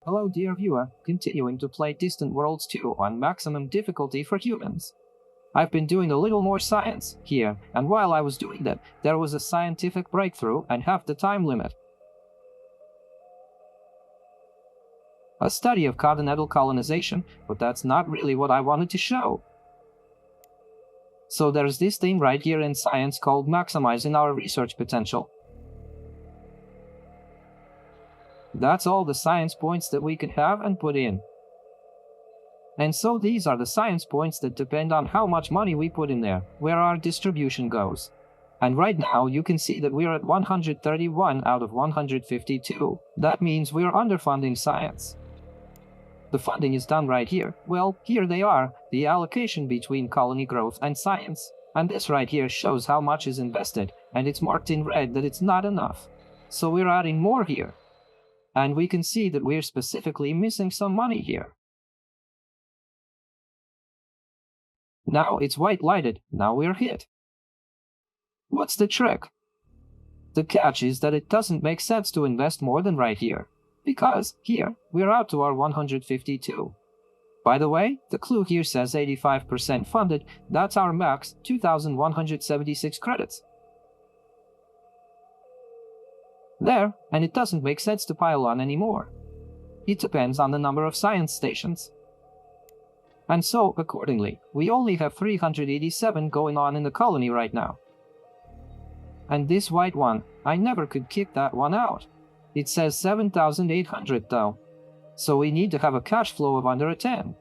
Hello dear viewer, continuing to play Distant Worlds 2 on maximum difficulty for humans. I've been doing a little more science here, and while I was doing that, there was a scientific breakthrough and half the time limit. A study of continental colonization, but that's not really what I wanted to show. So there's this thing right here in science called maximizing our research potential. That's all the science points that we can have and put in. And so these are the science points that depend on how much money we put in there, where our distribution goes. And right now you can see that we're at 131 out of 152. That means we're underfunding science. The funding is done right here. Well, here they are, the allocation between colony growth and science. And this right here shows how much is invested, and it's marked in red that it's not enough. So we're adding more here. And we can see that we're specifically missing some money here. Now it's white lighted, now we're hit. What's the trick? The catch is that it doesn't make sense to invest more than right here, because here we're out to our 152. By the way, the clue here says 85% funded, that's our max, 2,176 credits. There, and it doesn't make sense to pile on anymore. It depends on the number of science stations. And so, accordingly, we only have 387 going on in the colony right now. And this white one, I never could kick that one out. It says 7,800 though. So we need to have a cash flow of under a 10.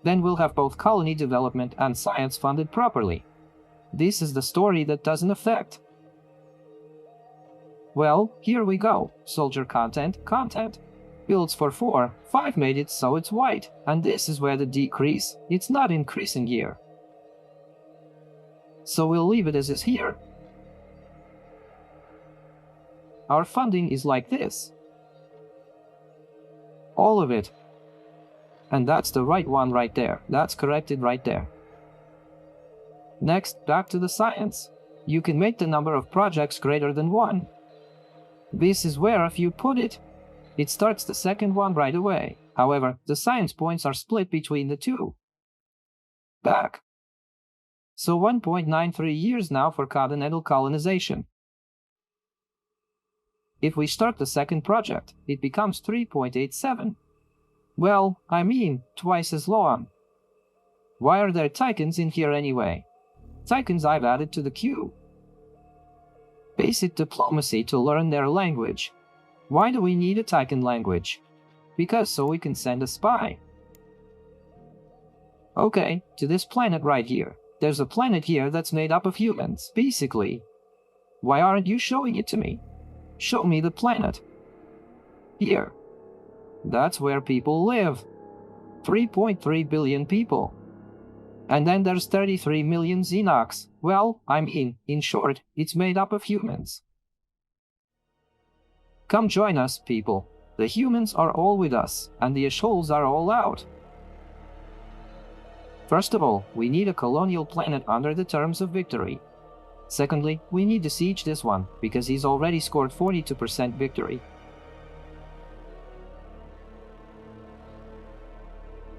Then we'll have both colony development and science funded properly. This is the story that doesn't affect. Well, here we go. Soldier content. Builds for 4, 5 made it so it's white, and this is where the decrease, it's not increasing here. So we'll leave it as is here. Our funding is like this. All of it. And that's the right one right there. That's corrected right there. Next, back to the science. You can make the number of projects greater than 1. This is where if you put it, it starts the second one right away. However, the science points are split between the two. Back. So 1.93 years now for continental colonization. If we start the second project, it becomes 3.87. Well, I mean, twice as long. Why are there Ticans in here anyway? Ticans I've added to the queue. Basic diplomacy to learn their language. Why do we need a Tican language? Because so we can send a spy. Okay, to this planet right here. There's a planet here that's made up of humans, basically. Why aren't you showing it to me? Show me the planet. Here. That's where people live. 3.3 billion people. And then there's 33 million Xenox. Well, I mean, in short, it's made up of humans. Come join us, people. The humans are all with us, and the Ashholes are all out. First of all, we need a colonial planet under the terms of victory. Secondly, we need to siege this one, because he's already scored 42% victory.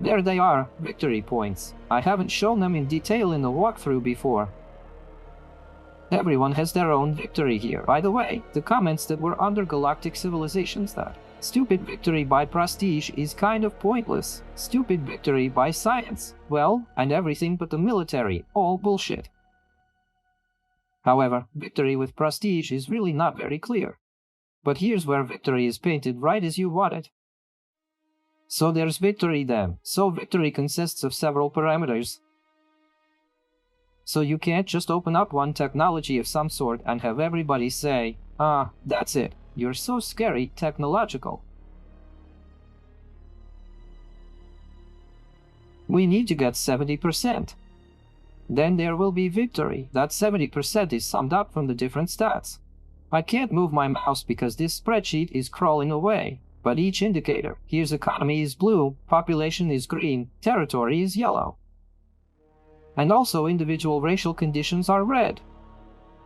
There they are, victory points. I haven't shown them in detail in the walkthrough before. Everyone has their own victory here. By the way, the comments that were under Galactic Civilizations that stupid victory by prestige is kind of pointless. Stupid victory by science. Well, and everything but the military, all bullshit. However, victory with prestige is really not very clear. But here's where victory is painted right as you want it. So there's victory then. So victory consists of several parameters. So you can't just open up one technology of some sort and have everybody say, "Ah, that's it. You're so scary technological." We need to get 70%. Then there will be victory. That 70% is summed up from the different stats. I can't move my mouse because this spreadsheet is crawling away. But each indicator, here's economy is blue, population is green, territory is yellow. And also individual racial conditions are red.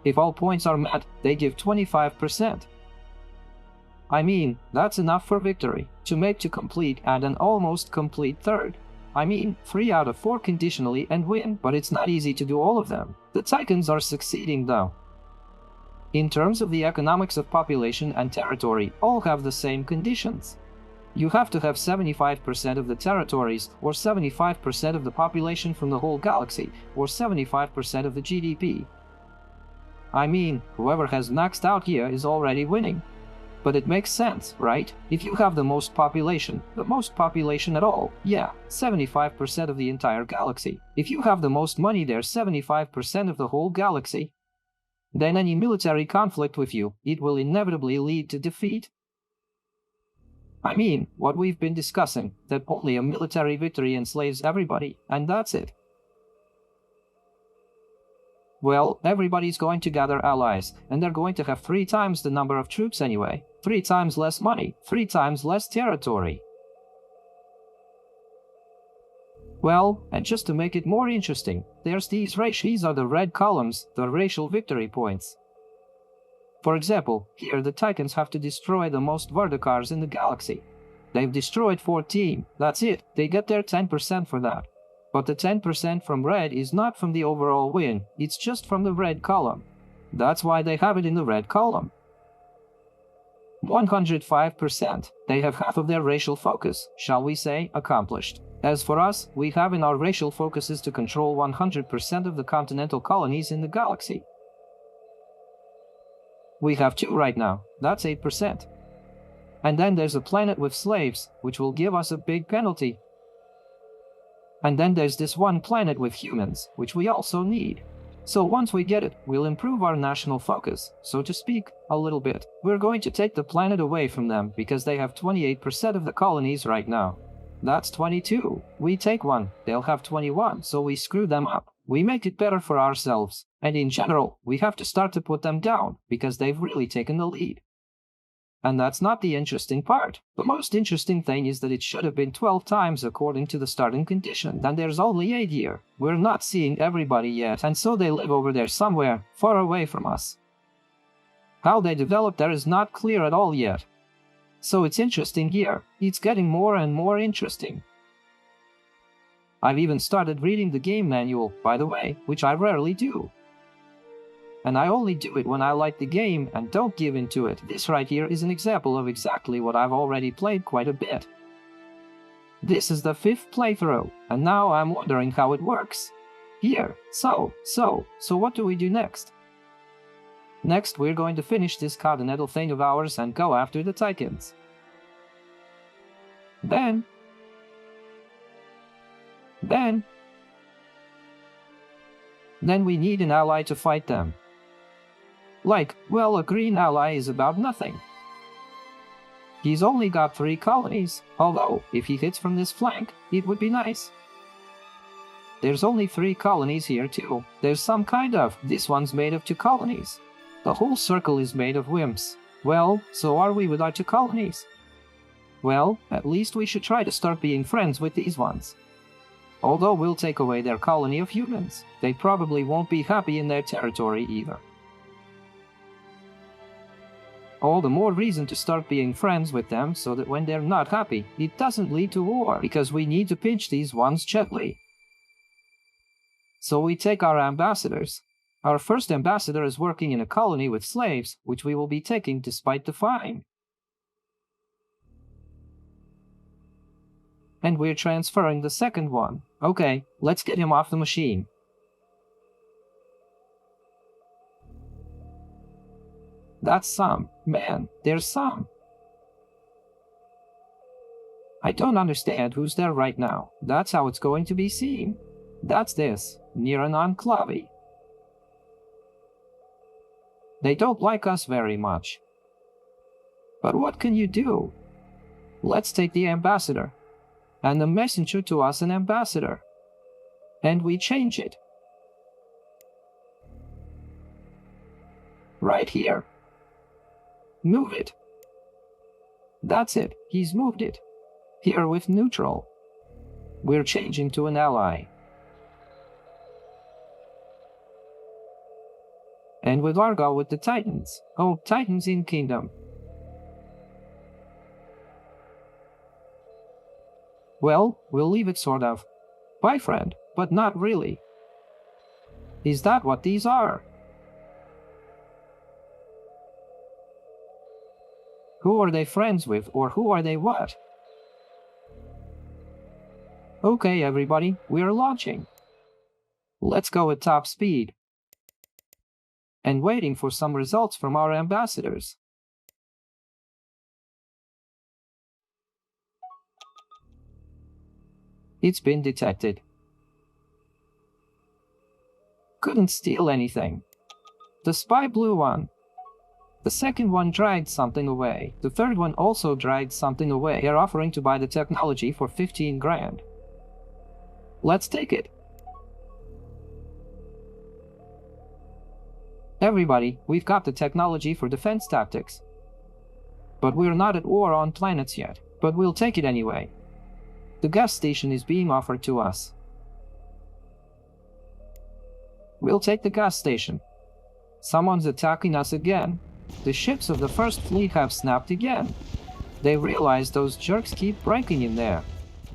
If all points are met, they give 25%. I mean, that's enough for victory, to make to complete and an almost complete third. I mean, 3 out of 4 conditionally and win, but it's not easy to do all of them. The Ticans are succeeding though. In terms of the economics of population and territory, all have the same conditions. You have to have 75% of the territories, or 75% of the population from the whole galaxy, or 75% of the GDP. I mean, whoever has maxed out here is already winning. But it makes sense, right? If you have the most population at all, yeah, 75% of the entire galaxy. If you have the most money there, 75% of the whole galaxy, then any military conflict with you, it will inevitably lead to defeat. I mean, what we've been discussing, that only a military victory enslaves everybody, and that's it. Well, everybody's going to gather allies, and they're going to have 3 times the number of troops anyway, 3 times less money, 3 times less territory. Well, and just to make it more interesting, there's these are the red columns, the racial victory points. For example, here the Ticans have to destroy the most Vardakars in the galaxy. They've destroyed 14, that's it, they get their 10% for that. But the 10% from red is not from the overall win, it's just from the red column. That's why they have it in the red column. 105%, they have half of their racial focus, shall we say, accomplished. As for us, we have in our racial focuses to control 100% of the continental colonies in the galaxy. We have 2 right now, that's 8%. And then there's a planet with slaves, which will give us a big penalty. And then there's this one planet with humans, which we also need. So once we get it, we'll improve our national focus, so to speak, a little bit. We're going to take the planet away from them because they have 28% of the colonies right now. That's 22. We take one, they'll have 21, so we screw them up. We make it better for ourselves. And in general, we have to start to put them down, because they've really taken the lead. And that's not the interesting part. The most interesting thing is that it should have been 12 times according to the starting condition, and there's only 8 here. We're not seeing everybody yet, and so they live over there somewhere, far away from us. How they developed there is not clear at all yet. So it's interesting here. It's getting more and more interesting. I've even started reading the game manual, by the way, which I rarely do. And I only do it when I like the game and don't give into it. This right here is an example of exactly what I've already played quite a bit. This is the 5th playthrough, and now I'm wondering how it works. Here, so what do we do next? Next, we're going to finish this continental thing of ours and go after the Ticans. Then we need an ally to fight them. Like, well, a green ally is about nothing. He's only got 3 colonies, although, if he hits from this flank, it would be nice. There's only 3 colonies here too. There's some kind of, this one's made of 2 colonies. The whole circle is made of wimps. Well, so are we with our 2 colonies. Well, at least we should try to start being friends with these ones. Although we'll take away their colony of humans, they probably won't be happy in their territory either. All the more reason to start being friends with them so that when they're not happy, it doesn't lead to war, because we need to pinch these ones gently. So we take our ambassadors. Our first ambassador is working in a colony with slaves, which we will be taking despite the fine. And we're transferring the second one. Okay, let's get him off the machine. That's some. Man, there's some. I don't understand who's there right now. That's how it's going to be seen. That's this, near an enclave. They don't like us very much. But what can you do? Let's take the ambassador. And the messenger to us an ambassador. And we change it. Right here. Move it. That's it, he's moved it. Here with neutral. We're changing to an ally. And with Argo with the Titans. Oh, Titans in Kingdom. Well, we'll leave it sort of. Bye, friend, but not really. Is that what these are? Who are they friends with, or who are they what? Okay, everybody, we're launching. Let's go at top speed. And waiting for some results from our ambassadors. It's been detected. Couldn't steal anything. The spy blew one. The second one dragged something away. The third one also dragged something away. They're offering to buy the technology for 15 grand. Let's take it. Everybody, we've got the technology for defense tactics. But we're not at war on planets yet, but we'll take it anyway. The gas station is being offered to us. We'll take the gas station. Someone's attacking us again. The ships of the First Fleet have snapped again. They realize those jerks keep breaking in there.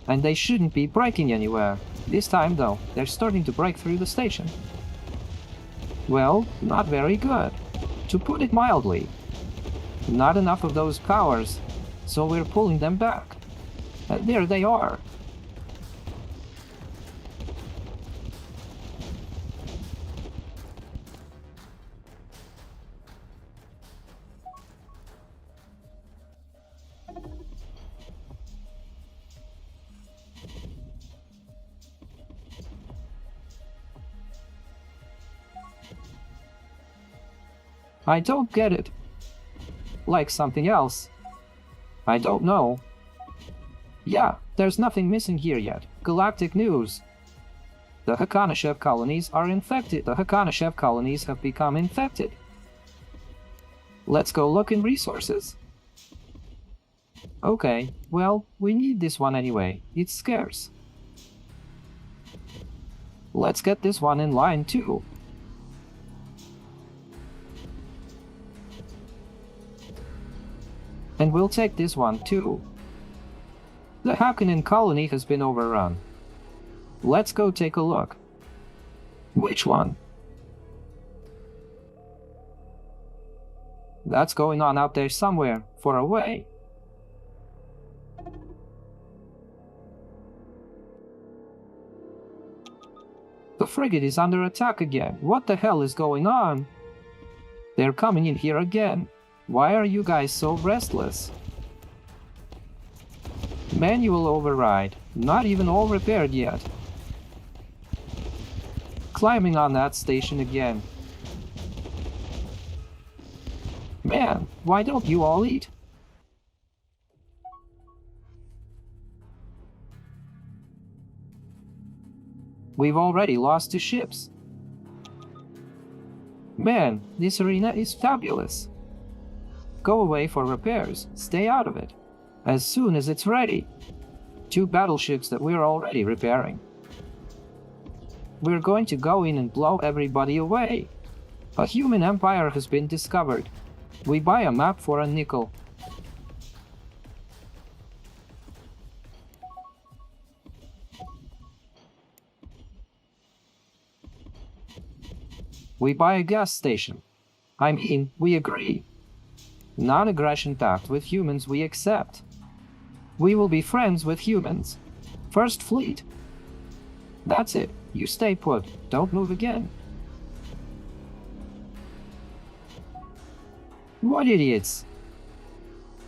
And they shouldn't be breaking anywhere. This time, though, they're starting to break through the station. Well, not very good. To put it mildly. Not enough of those powers, so we're pulling them back. And there they are. I don't get it. Like something else. I don't know. Yeah, there's nothing missing here yet. Galactic news. The Hakanashev colonies are infected. The Hakanashev colonies have become infected. Let's go look in resources. Okay, well, we need this one anyway. It's scarce. Let's get this one in line too. And we'll take this one too. The Hakonin colony has been overrun. Let's go take a look. Which one? That's going on out there somewhere, far away. The frigate is under attack again. What the hell is going on? They're coming in here again. Why are you guys so restless? Manual override. Not even all repaired yet. Climbing on that station again. Man, why don't you all eat? We've already lost 2 ships. Man, this arena is fabulous. Go away for repairs. Stay out of it. As soon as it's ready. 2 battleships that we're already repairing. We're going to go in and blow everybody away. A human empire has been discovered. We buy a map for a nickel. We buy a gas station. I mean, we agree. Non-aggression pact with humans we accept. We will be friends with humans. First Fleet. That's it. You stay put. Don't move again. What idiots!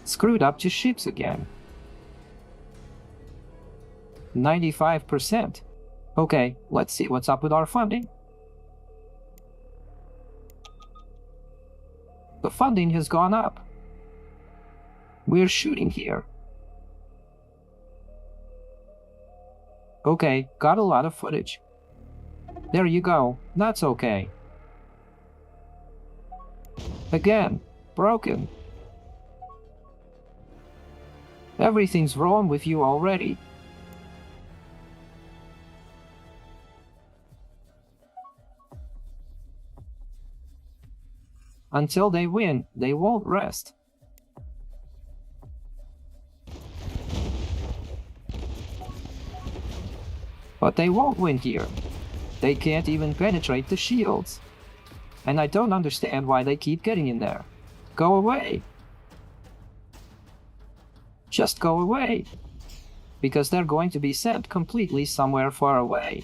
Screwed up 2 ships again. 95%. Okay, let's see what's up with our funding. The funding has gone up. We're shooting here. Okay, got a lot of footage. There you go, that's okay. Again, broken. Everything's wrong with you already. Until they win, they won't rest. But they won't win here. They can't even penetrate the shields. And I don't understand why they keep getting in there. Go away. Just go away. Because they're going to be sent completely somewhere far away.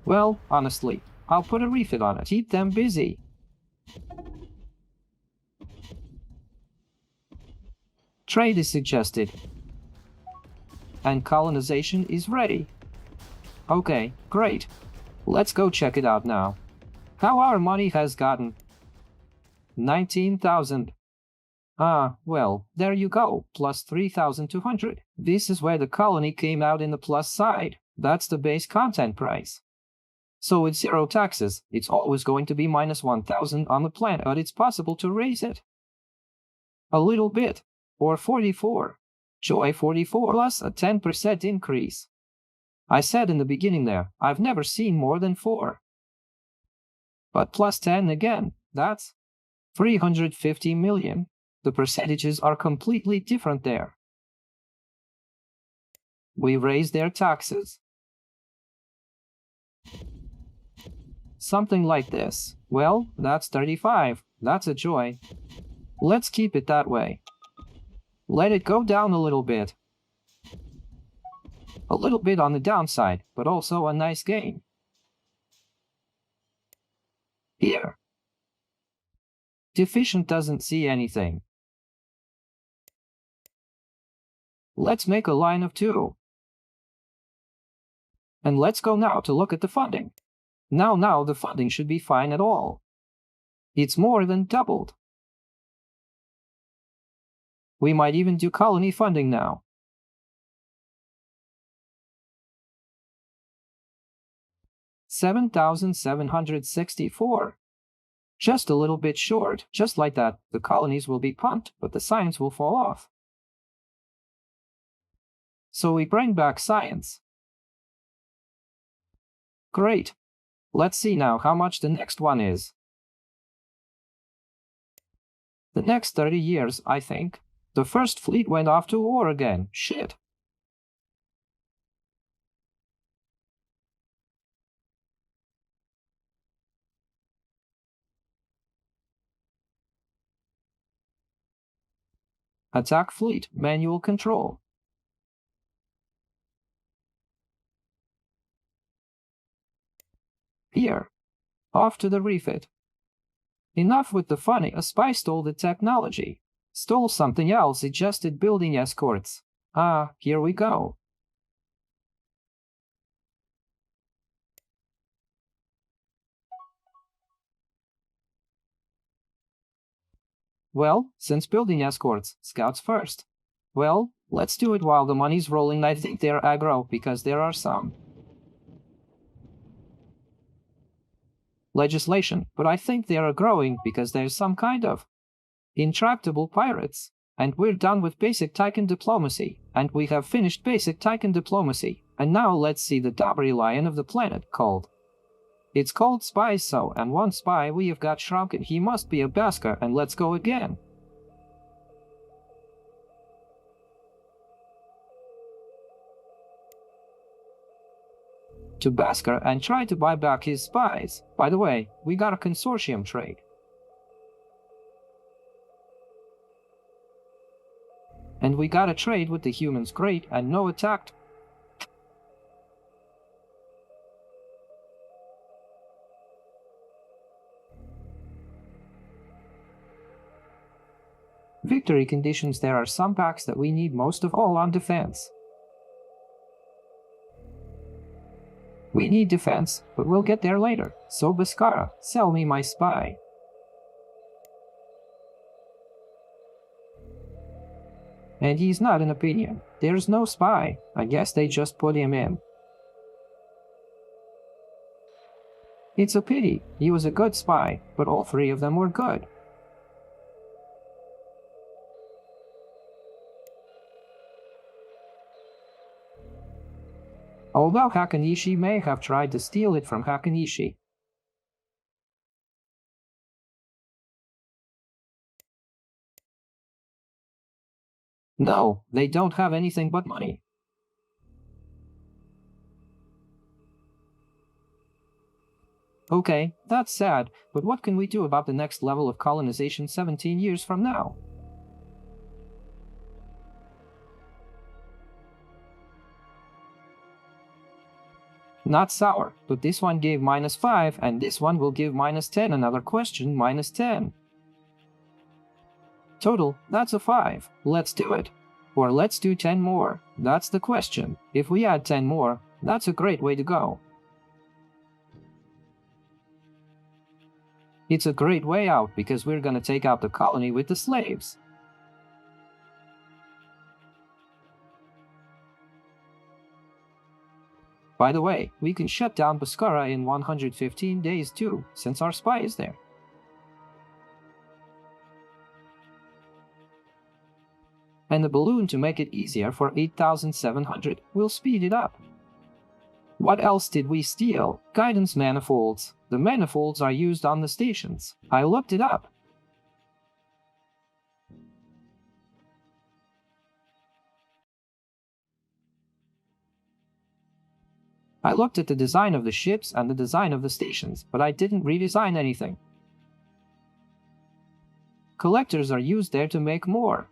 Well, honestly, I'll put a refit on it. Keep them busy. Trade is suggested. And colonization is ready. Okay, great. Let's go check it out now. How our money has gotten. 19,000. Ah, well, there you go, plus 3,200. This is where the colony came out in the plus side. That's the base content price. So with zero taxes, it's always going to be minus 1,000 on the planet, but it's possible to raise it. A little bit, or 44. Joy 44 plus a 10% increase. I said in the beginning there, I've never seen more than 4. But plus 10 again, that's 350 million. The percentages are completely different there. We raise their taxes. Something like this. Well, that's 35. That's a joy. Let's keep it that way. Let it go down a little bit. A little bit on the downside, but also a nice gain. Here. Deficient doesn't see anything. Let's make a line of 2. And let's go now to look at the funding. Now the funding should be fine at all. It's more than doubled. We might even do colony funding now. 7,764. Just a little bit short. Just like that, the colonies will be pumped, but the science will fall off. So we bring back science. Great. Let's see now how much the next one is. The next 30 years, I think. The first fleet went off to war again. Shit. Attack fleet, manual control. Here. Off to the refit. Enough with the funny, a spy stole the technology. Stole something else, suggested building escorts. Ah, here we go. Well, since building escorts, scouts first. Well, let's do it while the money's rolling. I think they're aggro, because there are some legislation, but I think they are growing because there's some kind of intractable pirates. And we're done with basic Tican diplomacy, and we have finished basic Tican diplomacy. And now let's see the Dobry Lion of the planet called. It's called spies, so, and one spy we have got shrunken. He must be a Basker, and let's go again. To Basker and try to buy back his spies. By the way, we got a consortium trade. And we got a trade with the humans, great, and no attack. Victory conditions. There are some packs that we need most of all on defense. We need defense, but we'll get there later. So Baskara, sell me my spy. And he's not an opinion. There's no spy. I guess they just put him in. It's a pity. He was a good spy, but all 3 of them were good. Although Hakanishi may have tried to steal it from Hakanishi. No, they don't have anything but money. Okay, that's sad, but what can we do about the next level of colonization 17 years from now? Not sour, but this one gave -5 and this one will give -10. Another question, -10. Total, that's a 5. Let's do it. Or let's do 10 more. That's the question. If we add 10 more, that's a great way to go. It's a great way out because we're gonna take out the colony with the slaves. By the way, we can shut down Bhaskara in 115 days too, since our spy is there. And the balloon to make it easier for 8,700. We'll speed it up. What else did we steal? Guidance manifolds. The manifolds are used on the stations. I looked it up. I looked at the design of the ships and the design of the stations, but I didn't redesign anything. Collectors are used there to make more.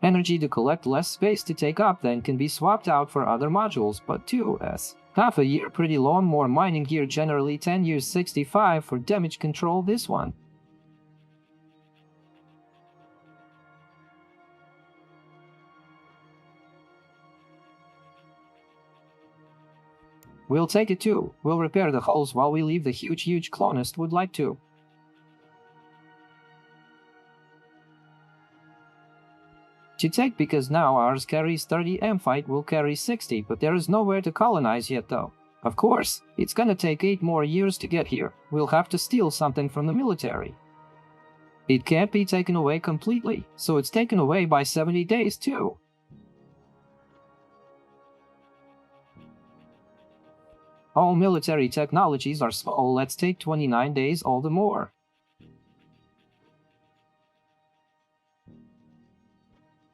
Energy to collect less space to take up then can be swapped out for other modules, but 2s. Half a year pretty long, more mining gear generally 10 years 65 for damage control this one. We'll take it too. We'll repair the hulls while we leave the huge colonist would like to. To take because now ours carries 30 M-Fight will carry 60, but there is nowhere to colonize yet though. Of course, it's gonna take 8 more years to get here. We'll have to steal something from the military. It can't be taken away completely, so it's taken away by 70 days too. All military technologies are small, let's take 29 days all the more.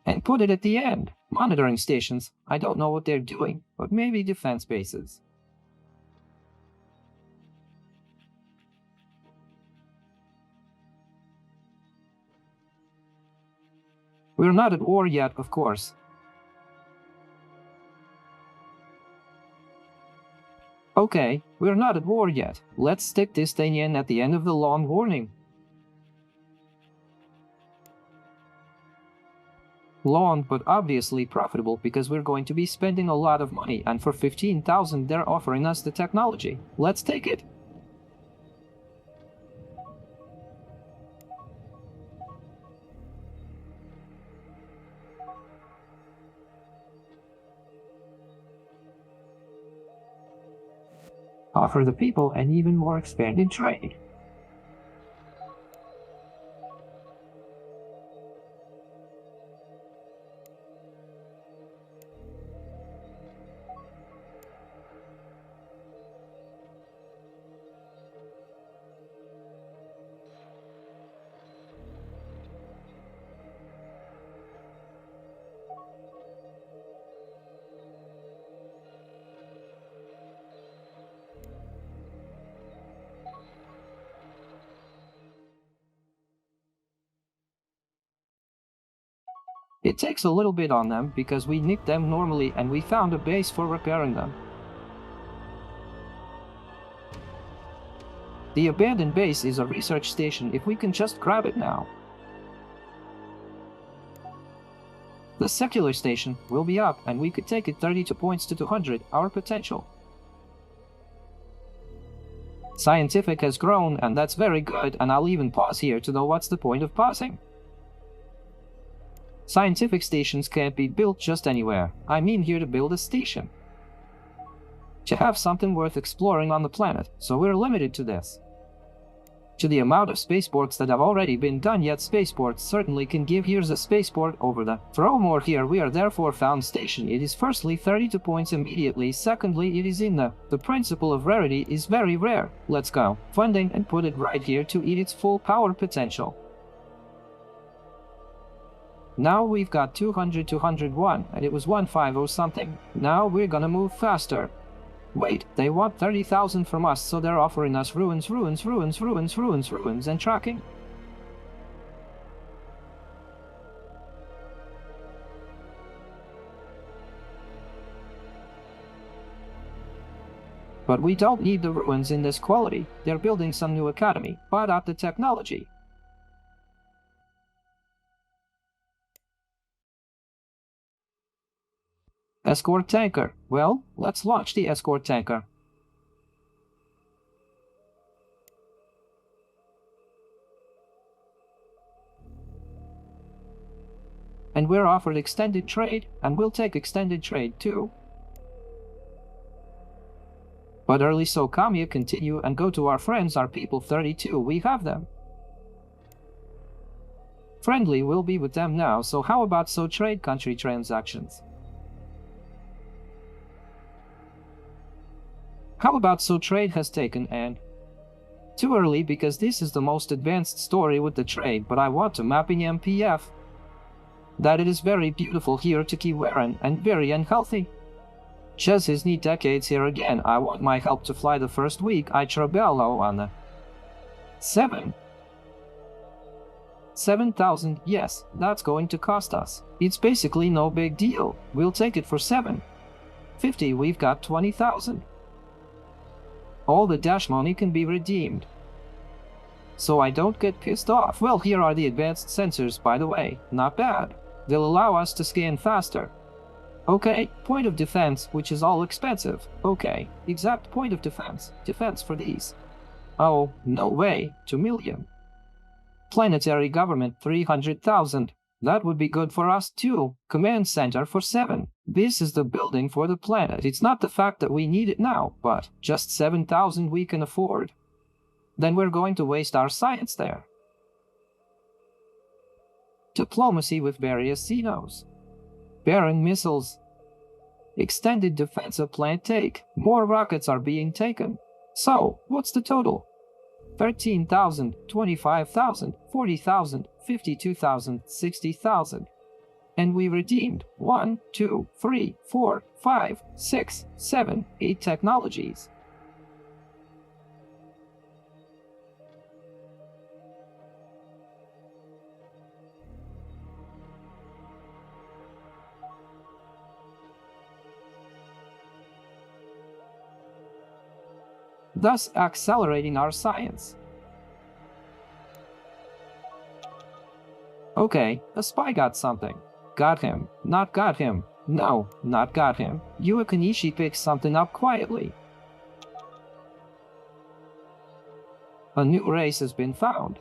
And put it at the end. Monitoring stations, I don't know what they're doing, but maybe defense bases. We're not at war yet, of course. Okay, we're not at war yet. Let's stick this thing in at the end of the long warning. Long, but obviously profitable because we're going to be spending a lot of money, and for 15,000 they're offering us the technology. Let's take it. Offer the people an even more expanded trade. It takes a little bit on them because we nicked them normally and we found a base for repairing them. The abandoned base is a research station if we can just grab it now. The secular station will be up and we could take it 32 points to 200, our potential. Scientific has grown and that's very good, and I'll even pause here to know what's the point of pausing. Scientific stations can't be built just anywhere. I mean here to build a station. To have something worth exploring on the planet, so we're limited to this. To the amount of spaceports that have already been done, yet spaceports certainly can give. Here's a spaceport over the throw more here. We are therefore found station. It is firstly 32 points immediately. Secondly, it is in the principle of rarity is very rare. Let's go. Funding and put it right here to eat its full power potential. Now we've got 200, 201, and it was 150 something. Now we're gonna move faster. Wait, they want 30,000 from us, so they're offering us ruins, and tracking? But we don't need the ruins in this quality. They're building some new academy, but at the technology. Escort tanker. Well, let's launch the escort tanker. And we're offered extended trade, and we'll take extended trade too. But early so come you continue and go to our friends, our people 32, we have them. Friendly will be with them now, so how about so trade country transactions? How about so trade has taken and... Too early because this is the most advanced story with the trade, but I want to mapping MPF. That it is very beautiful here to Kiwaren and very unhealthy. Ches his need decades here again. I want my help to fly the first week. I trabello on the 7,000, yes, that's going to cost us. It's basically no big deal. We'll take it for 750. We've got 20,000. All the dash money can be redeemed. So I don't get pissed off. Well, here are the advanced sensors, by the way. Not bad. They'll allow us to scan faster. Okay, point of defense, which is all expensive. Okay, exact point of defense. Defense for these. Oh, no way. 2 million. Planetary government 300,000. That would be good for us too. Command center for 7. This is the building for the planet. It's not the fact that we need it now, but just 7,000 we can afford. Then we're going to waste our science there. Diplomacy with various Xenos. Baron missiles. Extended defensive plan take. More rockets are being taken. So, what's the total? 13,000, 25,000, 40,000, 52,000, 60,000. And we redeemed 1, 2, 3, 4, 5, 6, 7, 8 technologies. Thus accelerating our science. Okay, a spy got something. Got him. Not got him. No, not got him. Yua Kanishi picked something up quietly. A new race has been found.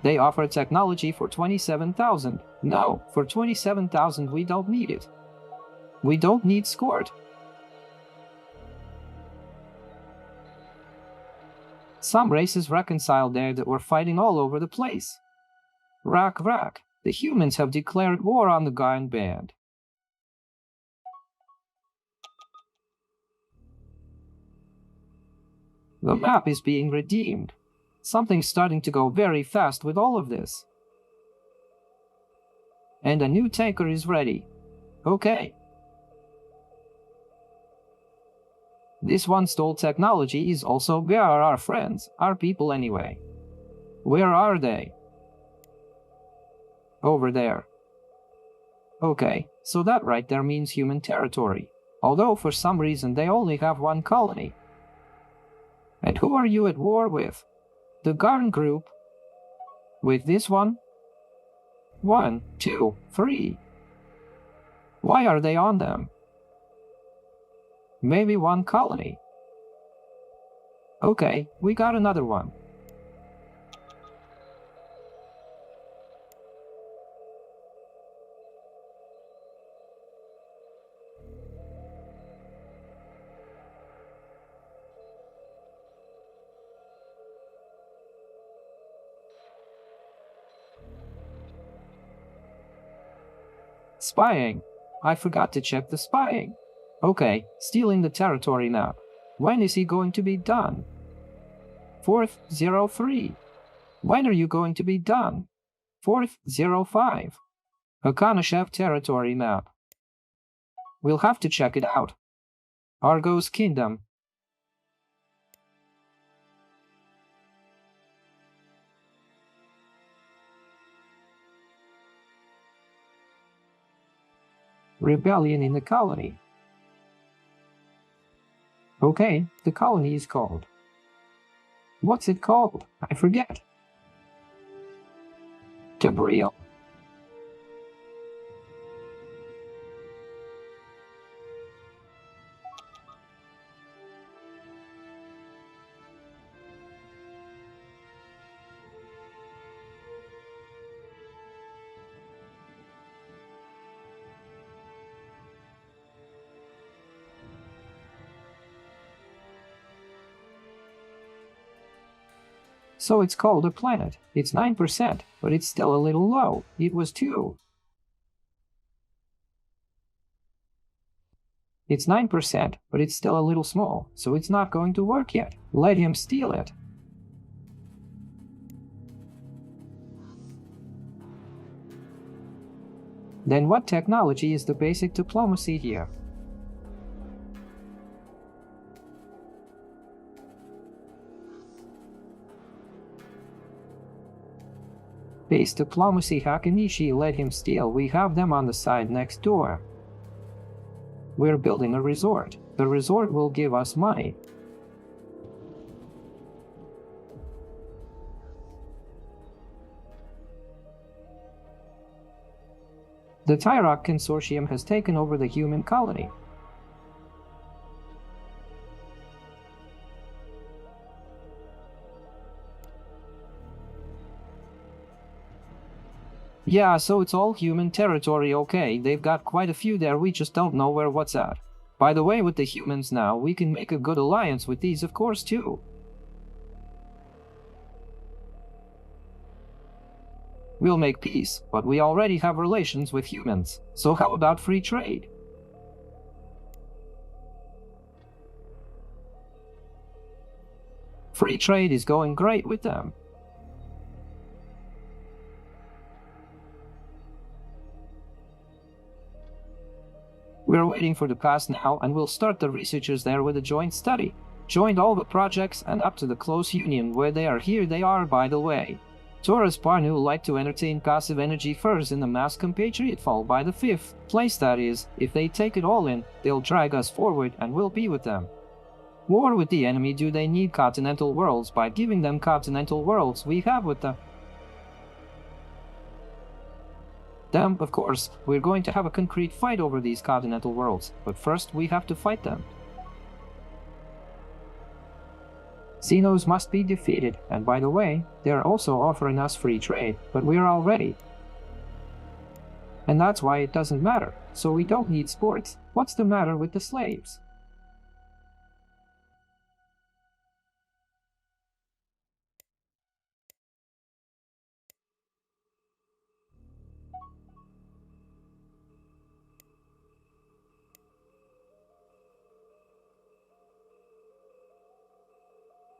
They offer technology for 27,000. No, for 27,000 we don't need it. We don't need Scort. Some races reconciled there that were fighting all over the place. Rack. The humans have declared war on the Gaian band. The map is being redeemed. Something's starting to go very fast with all of this. And a new tanker is ready. Okay. This one stole technology is also where are our friends, our people anyway. Where are they? Over there. Okay, so that right there means human territory. Although for some reason they only have one colony. And who are you at war with? The Garn group. With this one? 1, 2, 3. Why are they on them? Maybe one colony. Okay, we got another one. Spying. I forgot to check the spying. Okay, stealing the territory map. When is he going to be done? 4th 03. When are you going to be done? 4th 05. Hakanashev territory map. We'll have to check it out. Argo's kingdom. Rebellion in the colony. Okay, the colony is called. What's it called? I forget. Gabriel. So it's called a planet. It's 9%, but it's still a little low. It was 2. It's 9%, but it's still a little small, so it's not going to work yet. Let him steal it. Then what technology is the basic diplomacy here? Base diplomacy. Hakanishi let him steal. We have them on the side next door. We're building a resort. The resort will give us money. The Tyrok Consortium has taken over the human colony. Yeah, so it's all human territory, okay. They've got quite a few there, we just don't know where what's at. By the way, with the humans now, we can make a good alliance with these, of course, too. We'll make peace, but we already have relations with humans. So how about free trade? Free trade is going great with them. We're waiting for the pass now, and we'll start the researchers there with a joint study. Joined all the projects and up to the close union where they are. Here they are, by the way. Taurus Parnu like to entertain passive energy first in the mass compatriot fall by the 5th place, that is. If they take it all in, they'll drag us forward and we'll be with them. War with the enemy. Do they need continental worlds? By giving them continental worlds, we have with them, of course. We're going to have a concrete fight over these continental worlds, but first we have to fight them. Xenos must be defeated, and by the way, they're also offering us free trade, but we're all ready. And that's why it doesn't matter, so we don't need sports. What's the matter with the slaves?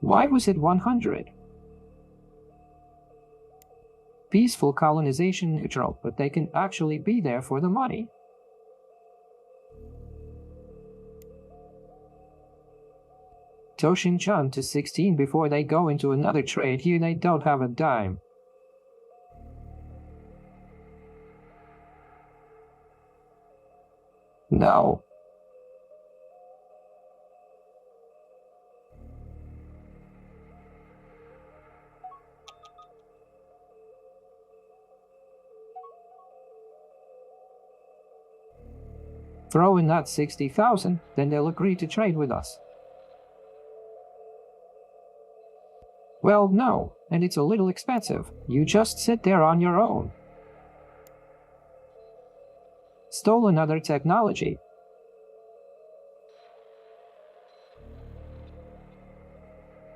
Why was it 100? Peaceful colonization neutral, but they can actually be there for the money. Toshin Chun to 16 before they go into another trade. Here they don't have a dime. No. Throw in that 60,000, then they'll agree to trade with us. Well, no, and it's a little expensive. You just sit there on your own. Stole another technology.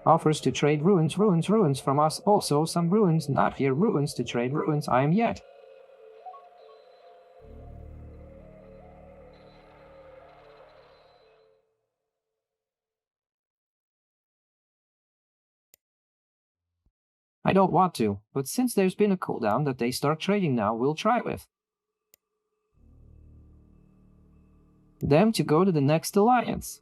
Offers to trade ruins from us. Also some ruins, not here. Ruins to trade ruins. I am yet. I don't want to, but since there's been a cooldown that they start trading now, we'll try with them to go to the next alliance.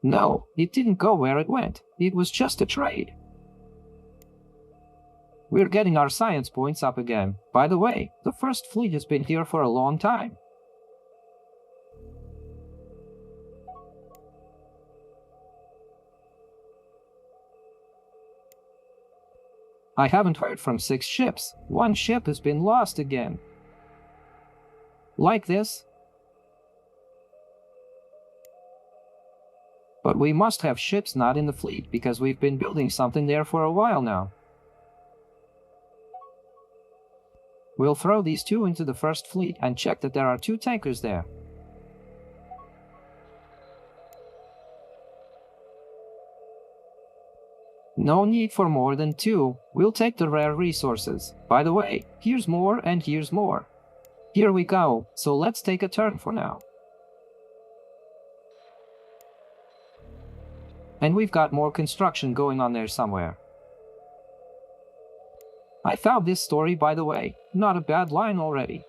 No, it didn't go where it went. It was just a trade. We're getting our science points up again. By the way, the first fleet has been here for a long time. I haven't heard from 6 ships. 1 ship has been lost again. Like this? But we must have ships not in the fleet because we've been building something there for a while now. We'll throw these 2 into the first fleet and check that there are 2 tankers there. No need for more than 2. We'll take the rare resources. By the way, here's more and here's more. Here we go, so let's take a turn for now. And we've got more construction going on there somewhere. I found this story, by the way. Not a bad line already.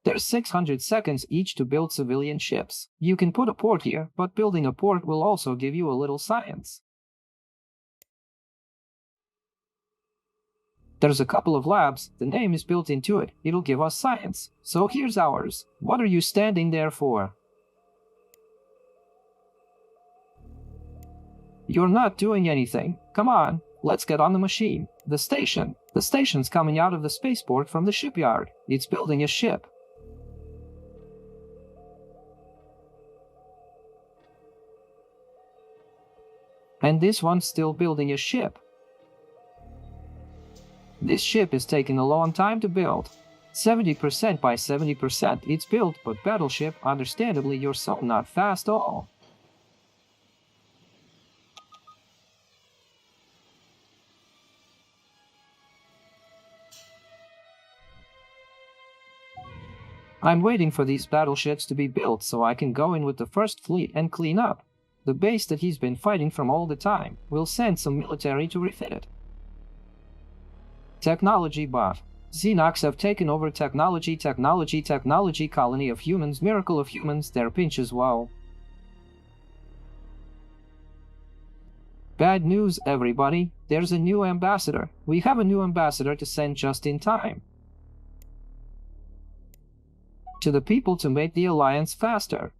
There's 600 seconds each to build civilian ships. You can put a port here, but building a port will also give you a little science. There's a couple of labs, the name is built into it, it'll give us science. So here's ours. What are you standing there for? You're not doing anything. Come on, let's get on the machine. The station. The station's coming out of the spaceport from the shipyard. It's building a ship. And this one's still building a ship. This ship is taking a long time to build. 70% by 70% it's built, but battleship, understandably you're so not fast at all. I'm waiting for these battleships to be built so I can go in with the first fleet and clean up. The base that he's been fighting from all the time. We'll send some military to refit it. Technology bot. Xenox have taken over technology colony of humans, miracle of humans, their pinches, wow. Bad news, everybody. There's a new ambassador. We have a new ambassador to send just in time. To the people to make the alliance faster.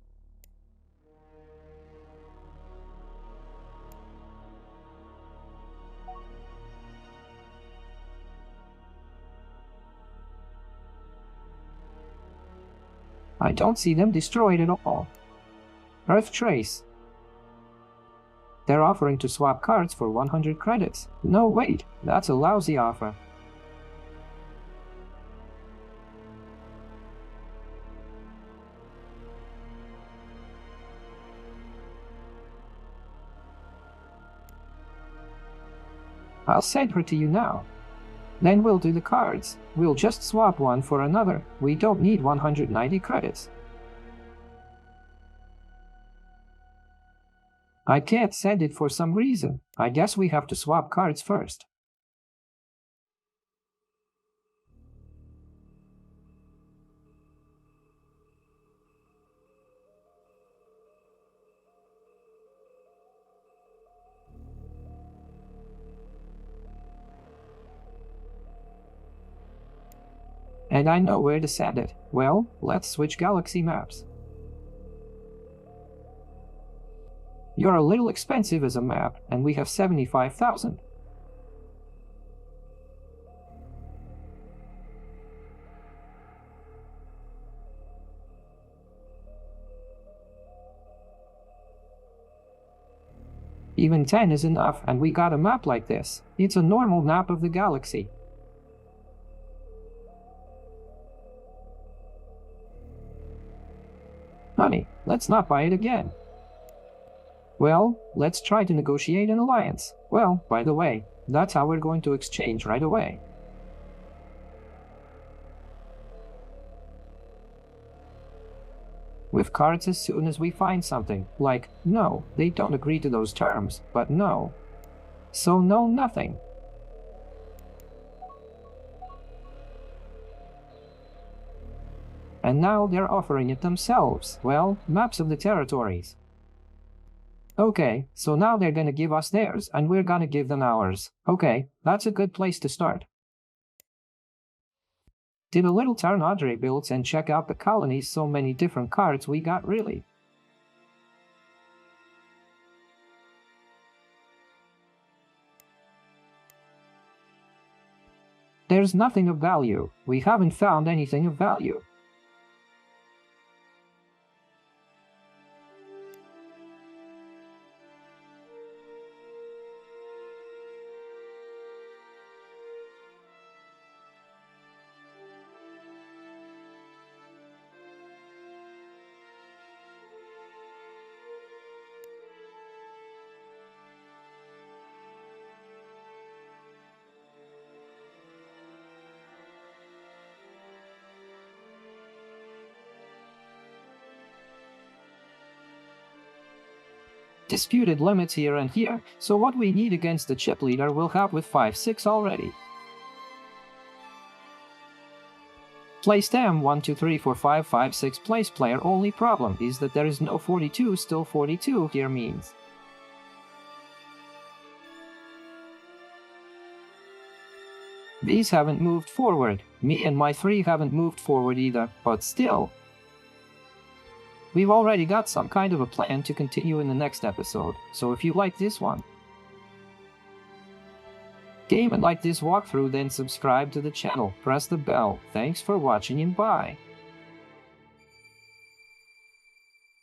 I don't see them destroyed at all. Earth Trace. They're offering to swap cards for 100 credits. No, wait, that's a lousy offer. I'll send her to you now. Then we'll do the cards. We'll just swap one for another. We don't need 190 credits. I can't send it for some reason. I guess we have to swap cards first. And I know where to send it. Well, let's switch galaxy maps. You're a little expensive as a map, and we have 75,000. Even 10 is enough, and we got a map like this. It's a normal map of the galaxy. Honey, let's not buy it again. Well, let's try to negotiate an alliance. Well, by the way, that's how we're going to exchange right away. With cards as soon as we find something. Like, no, they don't agree to those terms, but no. So no, nothing. And now they're offering it themselves. Well, maps of the territories. Okay, so now they're gonna give us theirs, and we're gonna give them ours. Okay, that's a good place to start. Did a little Tarnadre builds and check out the colonies. So many different cards we got, really. There's nothing of value. We haven't found anything of value. Disputed limits here and here, so what we need against the chip leader we'll have with 5-6 already. Place them 1, 2, 3, 4, 5, 5, 6 place player. Only problem is that there is no 42, still 42 here means. These haven't moved forward. Me and my 3 haven't moved forward either, but still. We've already got some kind of a plan to continue in the next episode, so if you like this one, game and like this walkthrough, then subscribe to the channel, press the bell. Thanks for watching and bye.